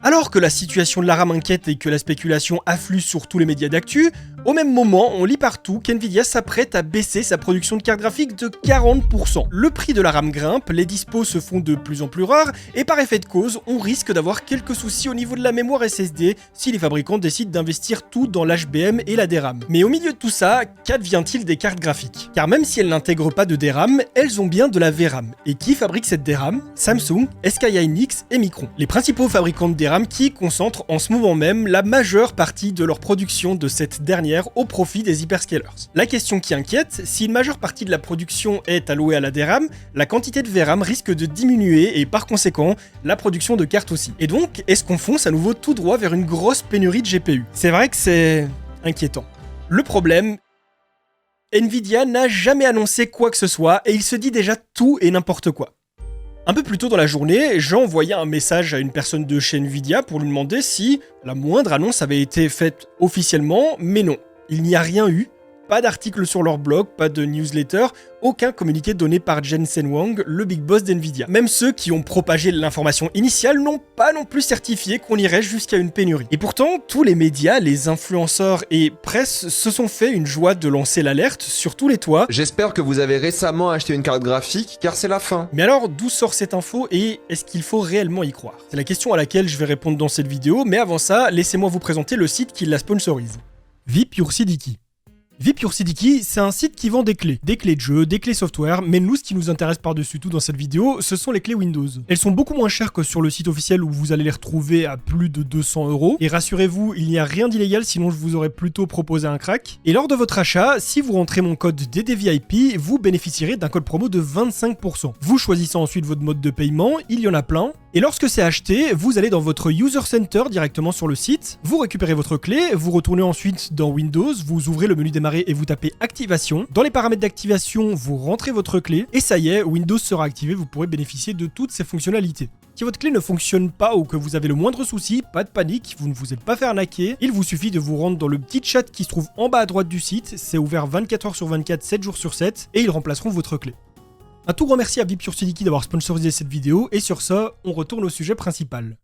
Alors que la situation de la RAM inquiète et que la spéculation afflue sur tous les médias d'actu, au même moment, on lit partout qu'NVIDIA s'apprête à baisser sa production de cartes graphiques de 40%. Le prix de la RAM grimpe, les dispos se font de plus en plus rares, et par effet de cause, on risque d'avoir quelques soucis au niveau de la mémoire SSD si les fabricants décident d'investir tout dans l'HBM et la DRAM. Mais au milieu de tout ça, qu'advient-il des cartes graphiques? Car même si elles n'intègrent pas de DRAM, elles ont bien de la VRAM. Et qui fabrique cette DRAM? Samsung, SK hynix et Micron. Les principaux fabricants de DRAM qui concentrent en ce moment même la majeure partie de leur production de cette dernière au profit des hyperscalers. La question qui inquiète, si une majeure partie de la production est allouée à la DRAM, la quantité de VRAM risque de diminuer et par conséquent, la production de cartes aussi. Et donc, est-ce qu'on fonce à nouveau tout droit vers une grosse pénurie de GPU? C'est vrai que c'est inquiétant. Le problème, NVIDIA n'a jamais annoncé quoi que ce soit et il se dit déjà tout et n'importe quoi. Un peu plus tôt dans la journée, j'ai envoyé un message à une personne de chez NVIDIA pour lui demander si la moindre annonce avait été faite officiellement, mais non, il n'y a rien eu. Pas d'article sur leur blog, pas de newsletter, aucun communiqué donné par Jensen Huang, le big boss d'NVIDIA. Même ceux qui ont propagé l'information initiale n'ont pas non plus certifié qu'on irait jusqu'à une pénurie. Et pourtant, tous les médias, les influenceurs et presse se sont fait une joie de lancer l'alerte sur tous les toits. J'espère que vous avez récemment acheté une carte graphique, car c'est la fin. Mais alors, d'où sort cette info et est-ce qu'il faut réellement y croire? C'est la question à laquelle je vais répondre dans cette vidéo, mais avant ça, laissez-moi vous présenter le site qui la sponsorise. VIP Your Siddiqui. VIP Your Siddiqui, c'est un site qui vend des clés de jeu, des clés software, mais nous, ce qui nous intéresse par-dessus tout dans cette vidéo, ce sont les clés Windows. Elles sont beaucoup moins chères que sur le site officiel où vous allez les retrouver à plus de 200 €. Et rassurez-vous, il n'y a rien d'illégal, sinon je vous aurais plutôt proposé un crack. Et lors de votre achat, si vous rentrez mon code DDVIP, vous bénéficierez d'un code promo de 25%. Vous choisissez ensuite votre mode de paiement, il y en a plein. Et lorsque c'est acheté, vous allez dans votre User Center directement sur le site, vous récupérez votre clé, vous retournez ensuite dans Windows, vous ouvrez le menu démarrer et vous tapez activation. Dans les paramètres d'activation, vous rentrez votre clé et ça y est, Windows sera activé, vous pourrez bénéficier de toutes ces fonctionnalités. Si votre clé ne fonctionne pas ou que vous avez le moindre souci, pas de panique, vous ne vous êtes pas fait arnaquer, il vous suffit de vous rendre dans le petit chat qui se trouve en bas à droite du site, c'est ouvert 24 h sur 24, 7 jours sur 7 et ils remplaceront votre clé. Un tout grand merci à VIP Your Siddiqui d'avoir sponsorisé cette vidéo, et sur ça, on retourne au sujet principal.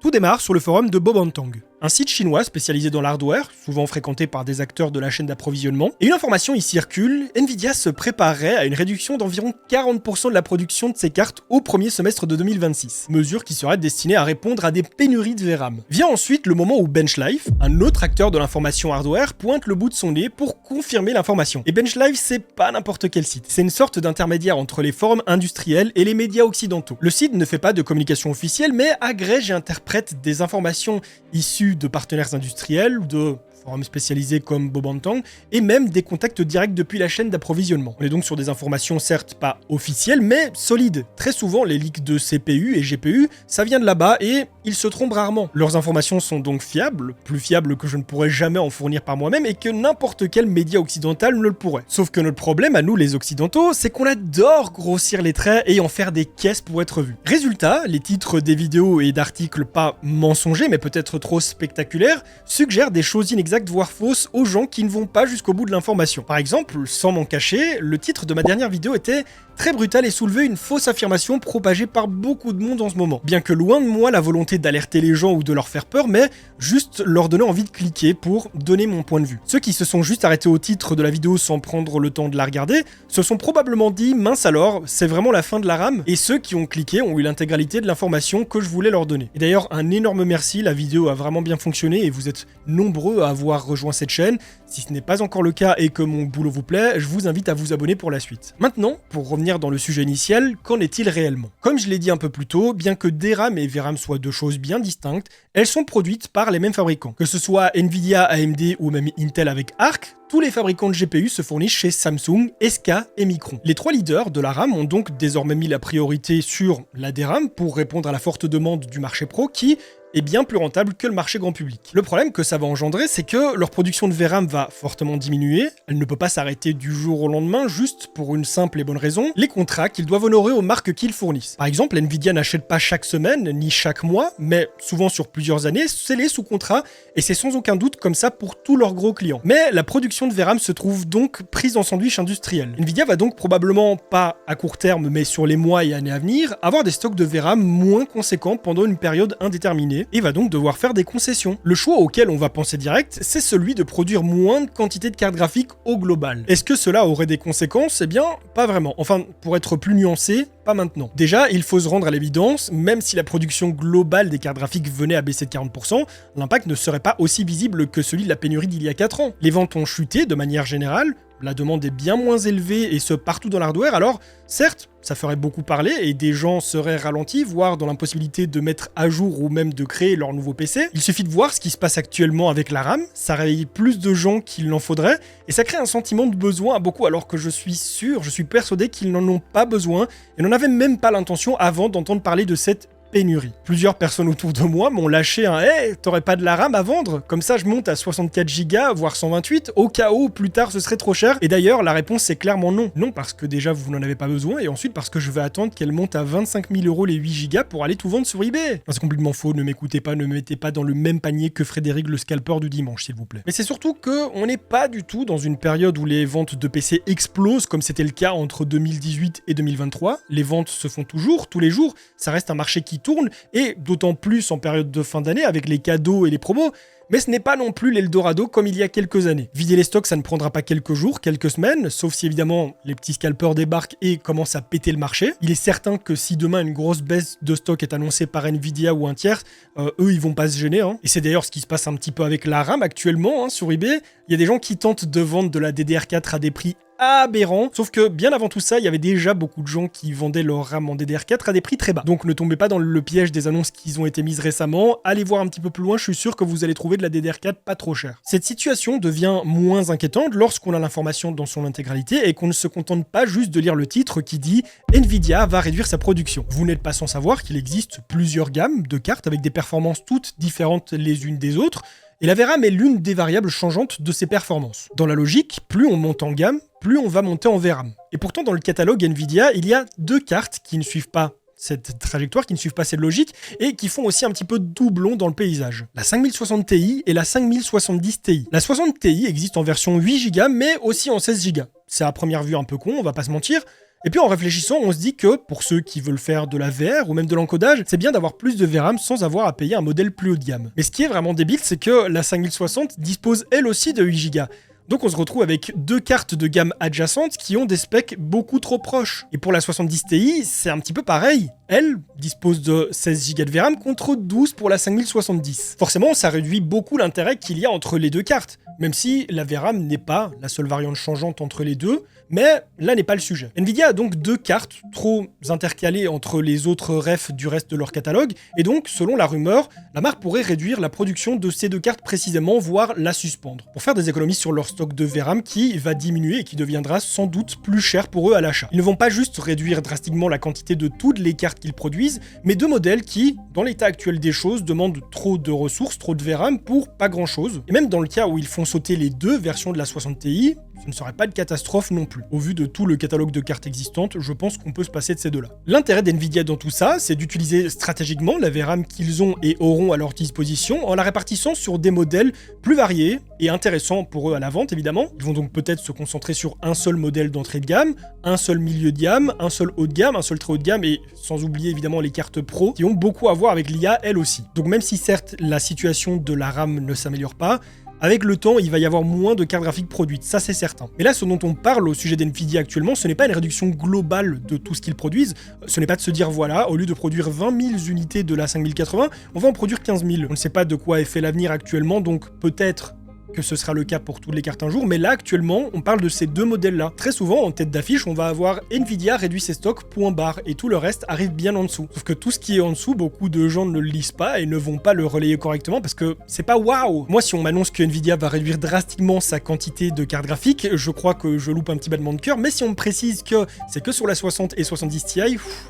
Tout démarre sur le forum de Bobantang, un site chinois spécialisé dans l'hardware, souvent fréquenté par des acteurs de la chaîne d'approvisionnement. Et une information y circule, Nvidia se préparerait à une réduction d'environ 40% de la production de ses cartes au premier semestre de 2026, mesure qui serait destinée à répondre à des pénuries de VRAM. Vient ensuite le moment où Benchlife, un autre acteur de l'information hardware, pointe le bout de son nez pour confirmer l'information. Et Benchlife, c'est pas n'importe quel site, c'est une sorte d'intermédiaire entre les forums industriels et les médias occidentaux. Le site ne fait pas de communication officielle, mais agrège et interprète des informations issues de partenaires industriels, de forums spécialisés comme Bobantang, et même des contacts directs depuis la chaîne d'approvisionnement. On est donc sur des informations certes pas officielles, mais solides. Très souvent, les leaks de CPU et GPU, ça vient de là-bas et ils se trompent rarement. Leurs informations sont donc fiables, plus fiables que je ne pourrais jamais en fournir par moi-même et que n'importe quel média occidental ne le pourrait. Sauf que notre problème à nous les occidentaux, c'est qu'on adore grossir les traits et en faire des caisses pour être vus. Résultat, les titres des vidéos et d'articles pas mensongers mais peut-être trop spectaculaires suggèrent des choses inexactes voire fausses aux gens qui ne vont pas jusqu'au bout de l'information. Par exemple, sans m'en cacher, le titre de ma dernière vidéo était très brutal et soulevait une fausse affirmation propagée par beaucoup de monde en ce moment. Bien que loin de moi la volonté d'alerter les gens ou de leur faire peur, mais juste leur donner envie de cliquer pour donner mon point de vue. Ceux qui se sont juste arrêtés au titre de la vidéo sans prendre le temps de la regarder, se sont probablement dit « mince alors, c'est vraiment la fin de la RAM ?» et ceux qui ont cliqué ont eu l'intégralité de l'information que je voulais leur donner. Et d'ailleurs, un énorme merci, la vidéo a vraiment bien fonctionné et vous êtes nombreux à avoir rejoint cette chaîne. Si ce n'est pas encore le cas et que mon boulot vous plaît, je vous invite à vous abonner pour la suite. Maintenant, pour revenir dans le sujet initial, qu'en est-il réellement? Comme je l'ai dit un peu plus tôt, bien que DRAM et VRAM soient deux choses bien distinctes, elles sont produites par les mêmes fabricants. Que ce soit Nvidia, AMD ou même Intel avec Arc, tous les fabricants de GPU se fournissent chez Samsung, SK et Micron. Les trois leaders de la RAM ont donc désormais mis la priorité sur la DRAM pour répondre à la forte demande du marché pro qui, est bien plus rentable que le marché grand public. Le problème que ça va engendrer, c'est que leur production de VRAM va fortement diminuer, elle ne peut pas s'arrêter du jour au lendemain juste pour une simple et bonne raison, les contrats qu'ils doivent honorer aux marques qu'ils fournissent. Par exemple, Nvidia n'achète pas chaque semaine ni chaque mois, mais souvent sur plusieurs années, scellés sous contrat, et c'est sans aucun doute comme ça pour tous leurs gros clients. Mais la production de VRAM se trouve donc prise en sandwich industriel. Nvidia va donc probablement pas à court terme, mais sur les mois et années à venir, avoir des stocks de VRAM moins conséquents pendant une période indéterminée, et va donc devoir faire des concessions. Le choix auquel on va penser direct, c'est celui de produire moins de quantité de cartes graphiques au global. Est-ce que cela aurait des conséquences? Eh bien, pas vraiment. Enfin, pour être plus nuancé, pas maintenant. Déjà, il faut se rendre à l'évidence, même si la production globale des cartes graphiques venait à baisser de 40%, l'impact ne serait pas aussi visible que celui de la pénurie d'il y a 4 ans. Les ventes ont chuté de manière générale, la demande est bien moins élevée et ce partout dans l'hardware, alors certes, ça ferait beaucoup parler et des gens seraient ralentis, voire dans l'impossibilité de mettre à jour ou même de créer leur nouveau PC. Il suffit de voir ce qui se passe actuellement avec la RAM, ça réveille plus de gens qu'il n'en faudrait et ça crée un sentiment de besoin à beaucoup alors que je suis persuadé qu'ils n'en ont pas besoin et n'en avaient même pas l'intention avant d'entendre parler de cette pénurie. Plusieurs personnes autour de moi m'ont lâché un « Hey, t'aurais pas de la RAM à vendre? Comme ça je monte à 64 Go, voire 128, au cas où plus tard ce serait trop cher. » Et d'ailleurs, la réponse c'est clairement non. Non parce que déjà vous n'en avez pas besoin, et ensuite parce que je vais attendre qu'elle monte à 25 000 € les 8 Go pour aller tout vendre sur eBay. C'est complètement faux, ne m'écoutez pas, ne me mettez pas dans le même panier que Frédéric le scalper du dimanche, s'il vous plaît. Mais c'est surtout qu'on n'est pas du tout dans une période où les ventes de PC explosent comme c'était le cas entre 2018 et 2023. Les ventes se font toujours, tous les jours, ça reste un marché qui tourne, et d'autant plus en période de fin d'année avec les cadeaux et les promos, mais ce n'est pas non plus l'Eldorado comme il y a quelques années. Vider les stocks, ça ne prendra pas quelques jours, quelques semaines, sauf si évidemment les petits scalpers débarquent et commencent à péter le marché. Il est certain que si demain une grosse baisse de stock est annoncée par Nvidia ou un tiers, eux ils vont pas se gêner. Et c'est d'ailleurs ce qui se passe un petit peu avec la RAM actuellement sur eBay. Il y a des gens qui tentent de vendre de la DDR4 à des prix aberrant, sauf que bien avant tout ça, il y avait déjà beaucoup de gens qui vendaient leur RAM en DDR4 à des prix très bas. Donc ne tombez pas dans le piège des annonces qui ont été mises récemment, allez voir un petit peu plus loin, je suis sûr que vous allez trouver de la DDR4 pas trop chère. Cette situation devient moins inquiétante lorsqu'on a l'information dans son intégralité et qu'on ne se contente pas juste de lire le titre qui dit « Nvidia va réduire sa production ». Vous n'êtes pas sans savoir qu'il existe plusieurs gammes de cartes avec des performances toutes différentes les unes des autres, et la VRAM est l'une des variables changeantes de ces performances. Dans la logique, plus on monte en gamme, plus on va monter en VRAM. Et pourtant, dans le catalogue Nvidia, il y a deux cartes qui ne suivent pas cette trajectoire, qui ne suivent pas cette logique, et qui font aussi un petit peu doublon dans le paysage. La 5060 Ti et la 5070 Ti. La 60 Ti existe en version 8 Go, mais aussi en 16 Go. C'est à première vue un peu con, on va pas se mentir. Et puis en réfléchissant, on se dit que pour ceux qui veulent faire de la VR ou même de l'encodage, c'est bien d'avoir plus de VRAM sans avoir à payer un modèle plus haut de gamme. Mais ce qui est vraiment débile, c'est que la 5060 dispose elle aussi de 8 Go. Donc on se retrouve avec deux cartes de gamme adjacentes qui ont des specs beaucoup trop proches. Et pour la 70 Ti, c'est un petit peu pareil. Elle dispose de 16 Go de VRAM contre 12 pour la 5070. Forcément, ça réduit beaucoup l'intérêt qu'il y a entre les deux cartes, même si la VRAM n'est pas la seule variante changeante entre les deux, mais là n'est pas le sujet. Nvidia a donc deux cartes trop intercalées entre les autres refs du reste de leur catalogue, et donc, selon la rumeur, la marque pourrait réduire la production de ces deux cartes précisément, voire la suspendre, pour faire des économies sur leur stock de VRAM qui va diminuer et qui deviendra sans doute plus cher pour eux à l'achat. Ils ne vont pas juste réduire drastiquement la quantité de toutes les cartes qu'ils produisent, mais deux modèles qui, dans l'état actuel des choses, demandent trop de ressources, trop de VRAM pour pas grand chose. Et même dans le cas où ils font sauter les deux versions de la 60 Ti, ce ne serait pas de catastrophe non plus. Au vu de tout le catalogue de cartes existantes, je pense qu'on peut se passer de ces deux-là. L'intérêt d'Nvidia dans tout ça, c'est d'utiliser stratégiquement la VRAM qu'ils ont et auront à leur disposition en la répartissant sur des modèles plus variés et intéressants pour eux à la vente évidemment. Ils vont donc peut-être se concentrer sur un seul modèle d'entrée de gamme, un seul milieu de gamme, un seul haut de gamme, un seul très haut de gamme et sans oublier évidemment les cartes pro qui ont beaucoup à voir avec l'IA elles aussi. Donc même si certes la situation de la RAM ne s'améliore pas, avec le temps, il va y avoir moins de cartes graphiques produites, ça c'est certain. Mais là, ce dont on parle au sujet d'Nvidia actuellement, ce n'est pas une réduction globale de tout ce qu'ils produisent, ce n'est pas de se dire voilà, au lieu de produire 20 000 unités de la 5080, on va en produire 15 000. On ne sait pas de quoi est fait l'avenir actuellement, donc peut-être que ce sera le cas pour toutes les cartes un jour, mais là actuellement on parle de ces deux modèles-là. Très souvent en tête d'affiche on va avoir Nvidia réduit ses stocks, point barre, et tout le reste arrive bien en dessous. Sauf que tout ce qui est en dessous, beaucoup de gens ne le lisent pas et ne vont pas le relayer correctement parce que c'est pas waouh. Moi si on m'annonce que Nvidia va réduire drastiquement sa quantité de cartes graphiques, je crois que je loupe un petit battement de cœur, mais si on me précise que c'est que sur la 60 et 70 Ti,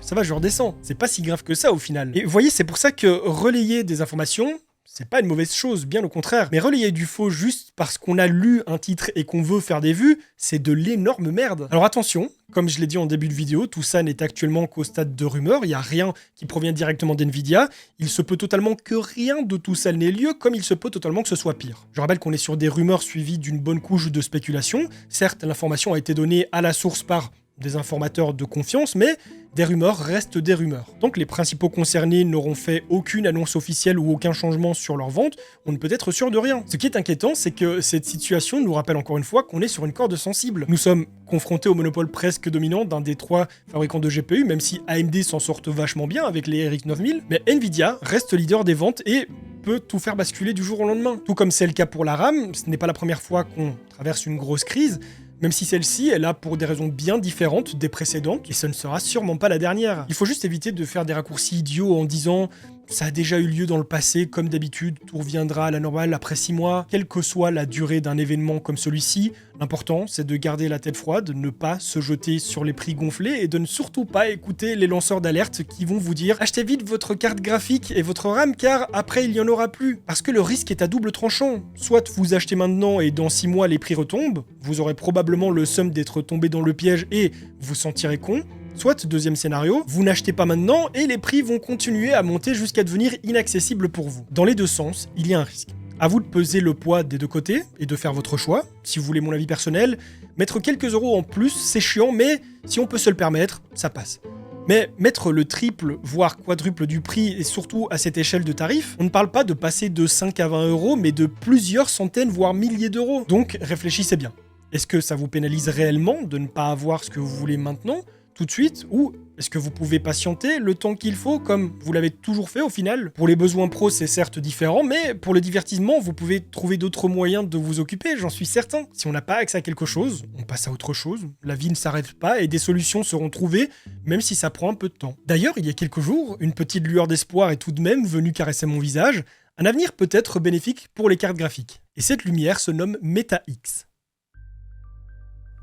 ça va, je redescends. C'est pas si grave que ça au final. Et vous voyez, c'est pour ça que relayer des informations, c'est pas une mauvaise chose, bien au contraire. Mais relayer du faux juste parce qu'on a lu un titre et qu'on veut faire des vues, c'est de l'énorme merde. Alors attention, comme je l'ai dit en début de vidéo, tout ça n'est actuellement qu'au stade de rumeur, il n'y a rien qui provient directement d'Nvidia, il se peut totalement que rien de tout ça n'ait lieu, comme il se peut totalement que ce soit pire. Je rappelle qu'on est sur des rumeurs suivies d'une bonne couche de spéculation. Certes, l'information a été donnée à la source par des informateurs de confiance, mais des rumeurs restent des rumeurs. Tant que les principaux concernés n'auront fait aucune annonce officielle ou aucun changement sur leur vente, on ne peut être sûr de rien. Ce qui est inquiétant, c'est que cette situation nous rappelle encore une fois qu'on est sur une corde sensible. Nous sommes confrontés au monopole presque dominant d'un des trois fabricants de GPU, même si AMD s'en sortent vachement bien avec les RX 9000, mais Nvidia reste leader des ventes et peut tout faire basculer du jour au lendemain. Tout comme c'est le cas pour la RAM, ce n'est pas la première fois qu'on traverse une grosse crise, même si celle-ci est là pour des raisons bien différentes des précédentes, et ce ne sera sûrement pas la dernière. Il faut juste éviter de faire des raccourcis idiots en disant « ça a déjà eu lieu dans le passé, comme d'habitude, tout reviendra à la normale après 6 mois ». Quelle que soit la durée d'un événement comme celui-ci, l'important c'est de garder la tête froide, ne pas se jeter sur les prix gonflés et de ne surtout pas écouter les lanceurs d'alerte qui vont vous dire « achetez vite votre carte graphique et votre RAM car après il n'y en aura plus ». Parce que le risque est à double tranchant. Soit vous achetez maintenant et dans 6 mois les prix retombent, vous aurez probablement le seum d'être tombé dans le piège et vous sentirez con. Soit, deuxième scénario, vous n'achetez pas maintenant et les prix vont continuer à monter jusqu'à devenir inaccessibles pour vous. Dans les deux sens, il y a un risque. À vous de peser le poids des deux côtés et de faire votre choix. Si vous voulez mon avis personnel, mettre quelques euros en plus, c'est chiant, mais si on peut se le permettre, ça passe. Mais mettre le triple, voire quadruple du prix, et surtout à cette échelle de tarif, on ne parle pas de passer de 5 à 20 euros, mais de plusieurs centaines, voire milliers d'euros. Donc réfléchissez bien. Est-ce que ça vous pénalise réellement de ne pas avoir ce que vous voulez maintenant, tout de suite, ou est-ce que vous pouvez patienter le temps qu'il faut, comme vous l'avez toujours fait au final? Pour les besoins pro, c'est certes différent, mais pour le divertissement, vous pouvez trouver d'autres moyens de vous occuper, j'en suis certain. Si on n'a pas accès à quelque chose, on passe à autre chose, la vie ne s'arrête pas et des solutions seront trouvées, même si ça prend un peu de temps. D'ailleurs, il y a quelques jours, une petite lueur d'espoir est tout de même venue caresser mon visage, un avenir peut-être bénéfique pour les cartes graphiques. Et cette lumière se nomme MetaX.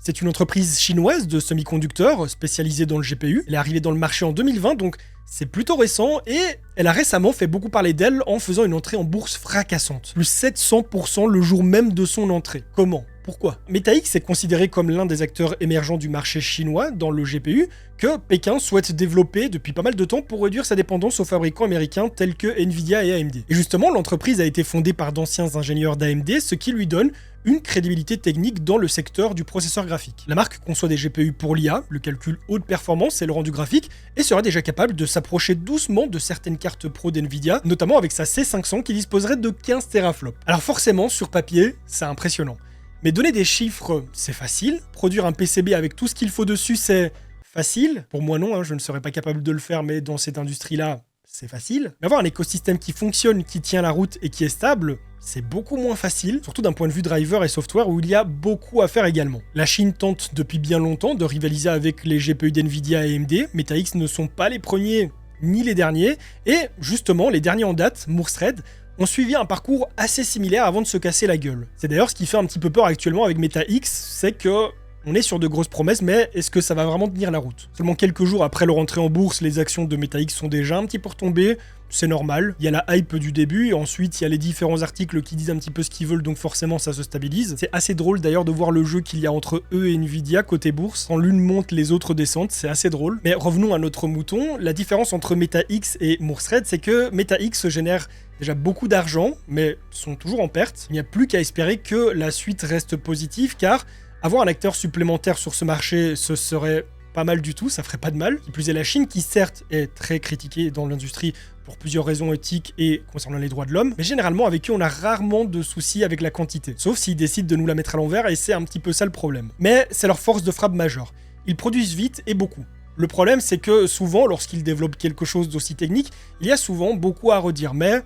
C'est une entreprise chinoise de semi-conducteurs spécialisée dans le GPU. Elle est arrivée dans le marché en 2020, donc c'est plutôt récent, et elle a récemment fait beaucoup parler d'elle en faisant une entrée en bourse fracassante. Plus 700% le jour même de son entrée. Comment ? Pourquoi ? MetaX est considéré comme l'un des acteurs émergents du marché chinois dans le GPU que Pékin souhaite développer depuis pas mal de temps pour réduire sa dépendance aux fabricants américains tels que Nvidia et AMD. Et justement, l'entreprise a été fondée par d'anciens ingénieurs d'AMD, ce qui lui donne une crédibilité technique dans le secteur du processeur graphique. La marque conçoit des GPU pour l'IA, le calcul haute performance et le rendu graphique, et sera déjà capable de s'approcher doucement de certaines cartes pro d'Nvidia, notamment avec sa C500 qui disposerait de 15 teraflops. Alors forcément, sur papier, c'est impressionnant. Mais donner des chiffres, c'est facile. Produire un PCB avec tout ce qu'il faut dessus, c'est facile. Pour moi non, je ne serais pas capable de le faire, mais dans cette industrie-là, c'est facile. Mais avoir un écosystème qui fonctionne, qui tient la route et qui est stable, c'est beaucoup moins facile, surtout d'un point de vue driver et software où il y a beaucoup à faire également. La Chine tente depuis bien longtemps de rivaliser avec les GPU d'Nvidia et AMD. MetaX ne sont pas les premiers ni les derniers, et justement, les derniers en date, Morse Thread, ont suivi un parcours assez similaire avant de se casser la gueule. C'est d'ailleurs ce qui fait un petit peu peur actuellement avec MetaX, c'est que on est sur de grosses promesses, mais est-ce que ça va vraiment tenir la route? Seulement quelques jours après leur entrée en bourse, les actions de MetaX sont déjà un petit peu retombées. C'est normal, il y a la hype du début, et ensuite il y a les différents articles qui disent un petit peu ce qu'ils veulent, donc forcément ça se stabilise. C'est assez drôle d'ailleurs de voir le jeu qu'il y a entre eux et Nvidia côté bourse. Quand l'une monte, les autres descendent, c'est assez drôle. Mais revenons à notre mouton, la différence entre MetaX et Morse Thread, c'est que MetaX génère déjà beaucoup d'argent, mais sont toujours en perte. Il n'y a plus qu'à espérer que la suite reste positive, car avoir un acteur supplémentaire sur ce marché, ce serait pas mal du tout, ça ferait pas de mal. Qui plus est la Chine, qui certes est très critiquée dans l'industrie pour plusieurs raisons éthiques et concernant les droits de l'homme, mais généralement avec eux on a rarement de soucis avec la quantité, sauf s'ils décident de nous la mettre à l'envers, et c'est un petit peu ça le problème. Mais c'est leur force de frappe majeure. Ils produisent vite et beaucoup. Le problème c'est que souvent, lorsqu'ils développent quelque chose d'aussi technique, il y a souvent beaucoup à redire, mais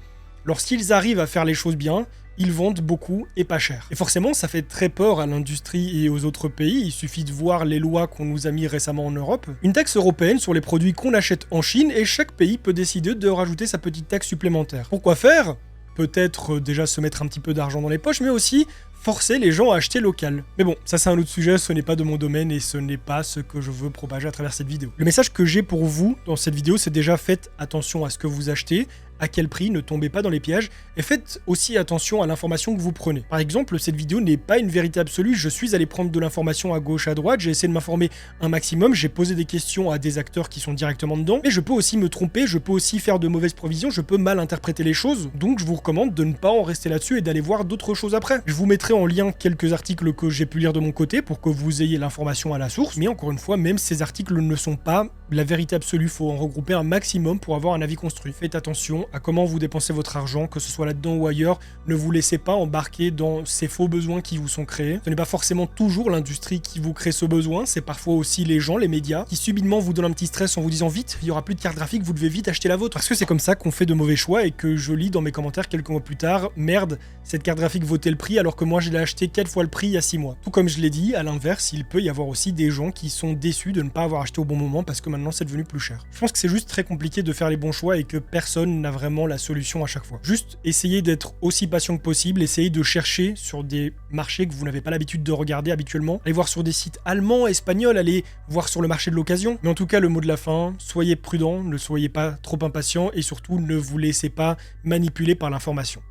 Lorsqu'ils arrivent à faire les choses bien, ils vendent beaucoup et pas cher. Et forcément, ça fait très peur à l'industrie et aux autres pays, il suffit de voir les lois qu'on nous a mis récemment en Europe. Une taxe européenne sur les produits qu'on achète en Chine et chaque pays peut décider de rajouter sa petite taxe supplémentaire. Pourquoi faire ? Peut-être déjà se mettre un petit peu d'argent dans les poches, mais aussi forcer les gens à acheter local. Mais bon, ça c'est un autre sujet, ce n'est pas de mon domaine et ce n'est pas ce que je veux propager à travers cette vidéo. Le message que j'ai pour vous dans cette vidéo, c'est déjà faites attention à ce que vous achetez, à quel prix, ne tombez pas dans les pièges, et faites aussi attention à l'information que vous prenez. Par exemple, cette vidéo n'est pas une vérité absolue, je suis allé prendre de l'information à gauche, à droite, j'ai essayé de m'informer un maximum, j'ai posé des questions à des acteurs qui sont directement dedans, mais je peux aussi me tromper, je peux aussi faire de mauvaises provisions, je peux mal interpréter les choses, donc je vous recommande de ne pas en rester là-dessus et d'aller voir d'autres choses après. Je vous mettrai en lien quelques articles que j'ai pu lire de mon côté pour que vous ayez l'information à la source, mais encore une fois, même ces articles ne sont pas la vérité absolue, faut en regrouper un maximum pour avoir un avis construit. Faites attention à comment vous dépensez votre argent, que ce soit là-dedans ou ailleurs, ne vous laissez pas embarquer dans ces faux besoins qui vous sont créés. Ce n'est pas forcément toujours l'industrie qui vous crée ce besoin, c'est parfois aussi les gens, les médias, qui subitement vous donnent un petit stress en vous disant vite, il y aura plus de carte graphique, vous devez vite acheter la vôtre. Parce que c'est comme ça qu'on fait de mauvais choix et que je lis dans mes commentaires quelques mois plus tard, merde, cette carte graphique vaut tel prix alors que moi je l'ai acheté 4 fois le prix il y a 6 mois. Tout comme je l'ai dit, à l'inverse, il peut y avoir aussi des gens qui sont déçus de ne pas avoir acheté au bon moment parce que maintenant c'est devenu plus cher. Je pense que c'est juste très compliqué de faire les bons choix et que personne n'a vraiment la solution à chaque fois. Juste essayez d'être aussi patient que possible, essayez de chercher sur des marchés que vous n'avez pas l'habitude de regarder habituellement. Allez voir sur des sites allemands, espagnols, allez voir sur le marché de l'occasion. Mais en tout cas, le mot de la fin, soyez prudent, ne soyez pas trop impatient et surtout ne vous laissez pas manipuler par l'information.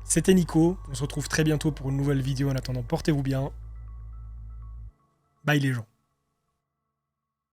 C'était Nico, on se retrouve très bientôt pour une nouvelle vidéo. En attendant, portez-vous bien. Bye les gens.